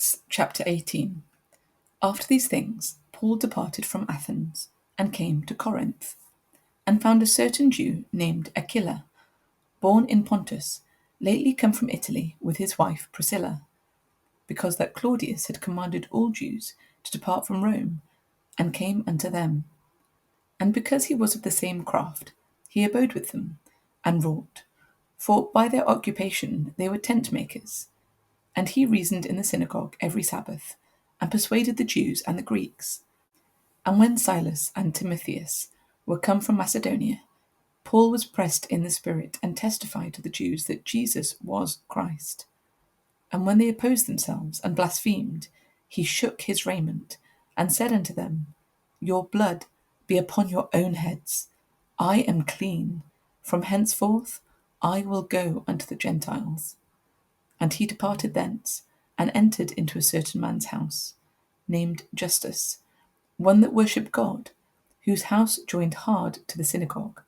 Acts chapter 18. After these things, Paul departed from Athens and came to Corinth, and found a certain Jew named Aquila, born in Pontus, lately come from Italy with his wife Priscilla, because that Claudius had commanded all Jews to depart from Rome, and came unto them. And because he was of the same craft, he abode with them, and wrought, for by their occupation they were tent makers. And he reasoned in the synagogue every Sabbath, and persuaded the Jews and the Greeks. And when Silas and Timotheus were come from Macedonia, Paul was pressed in the Spirit, and testified to the Jews that Jesus was Christ. And when they opposed themselves and blasphemed, he shook his raiment, and said unto them, Your blood be upon your own heads. I am clean. From henceforth I will go unto the Gentiles. And he departed thence, and entered into a certain man's house, named Justus, one that worshipped God, whose house joined hard to the synagogue.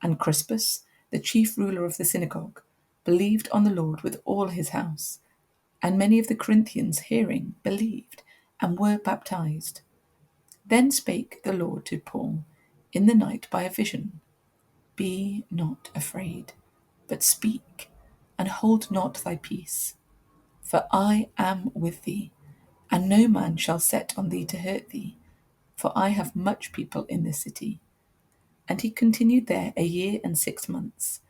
And Crispus, the chief ruler of the synagogue, believed on the Lord with all his house. And many of the Corinthians hearing believed, and were baptized. Then spake the Lord to Paul in the night by a vision, Be not afraid, but speak, and hold not thy peace. For I am with thee, and no man shall set on thee to hurt thee, for I have much people in this city. And he continued there 1 year and 6 months,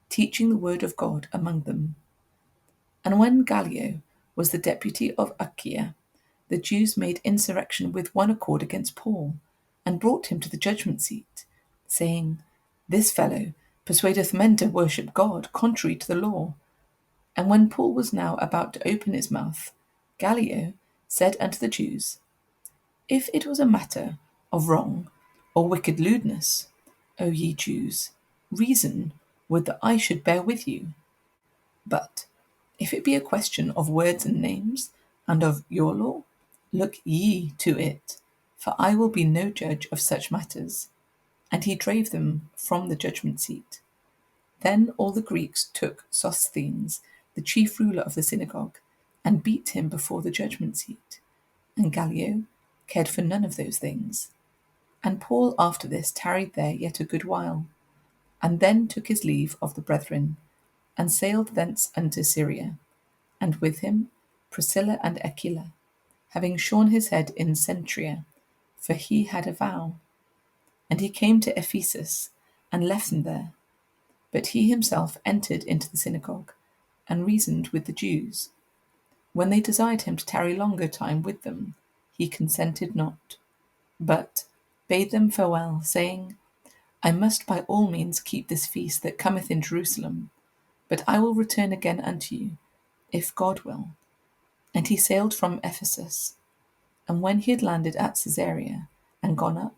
teaching the word of God among them. And when Gallio was the deputy of Achaia, the Jews made insurrection with one accord against Paul, and brought him to the judgment seat, saying, This fellow persuadeth men to worship God contrary to the law. And when Paul was now about to open his mouth, Gallio said unto the Jews, If it was a matter of wrong or wicked lewdness, O ye Jews, reason would that I should bear with you. But if it be a question of words and names, and of your law, look ye to it, for I will be no judge of such matters. And he drave them from the judgment seat. Then all the Greeks took Sosthenes, the chief ruler of the synagogue, and beat him before the judgment seat. And Gallio cared for none of those things. And Paul after this tarried there yet a good while, and then took his leave of the brethren, and sailed thence unto Syria, and with him Priscilla and Aquila, having shorn his head in Centria, for he had a vow. And he came to Ephesus, and left them there. But he himself entered into the synagogue, and reasoned with the Jews. When they desired him to tarry longer time with them, he consented not, but bade them farewell, saying, I must by all means keep this feast that cometh in Jerusalem, but I will return again unto you, if God will. And he sailed from Ephesus. And when he had landed at Caesarea, and gone up,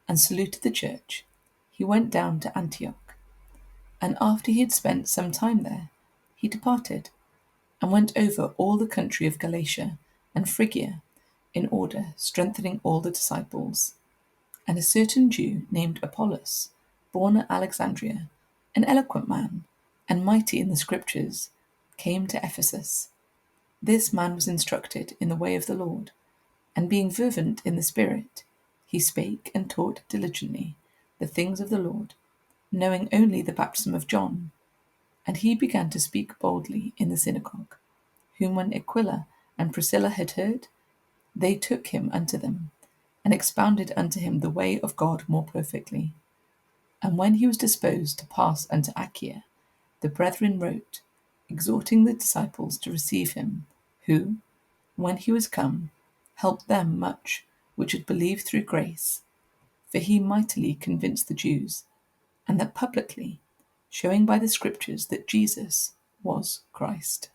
and saluted the church, he went down to Antioch. And after he had spent some time there, he departed, and went over all the country of Galatia and Phrygia, in order, strengthening all the disciples. And a certain Jew named Apollos, born at Alexandria, an eloquent man, and mighty in the Scriptures, came to Ephesus. This man was instructed in the way of the Lord, and being fervent in the Spirit, he spake and taught diligently the things of the Lord, knowing only the baptism of John. And he began to speak boldly in the synagogue, whom when Aquila and Priscilla had heard, they took him unto them, and expounded unto him the way of God more perfectly. And when he was disposed to pass unto Achaia, the brethren wrote, exhorting the disciples to receive him, who, when he was come, helped them much which had believed through grace, for he mightily convinced the Jews, and that publicly, showing by the Scriptures that Jesus was Christ.